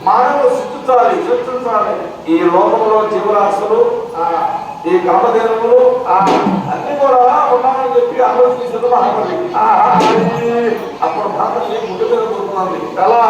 మానవులు సృష్టించాలి. ఈ లోకంలో జీవరాశులు ఈ కామధేనులు అన్ని కూడా ఉన్నామని చెప్పి ఆలోచించడం మహాబలి. అప్పుడు భారతదేశం ముందు మీద దొరుకుతుంది. ఎలా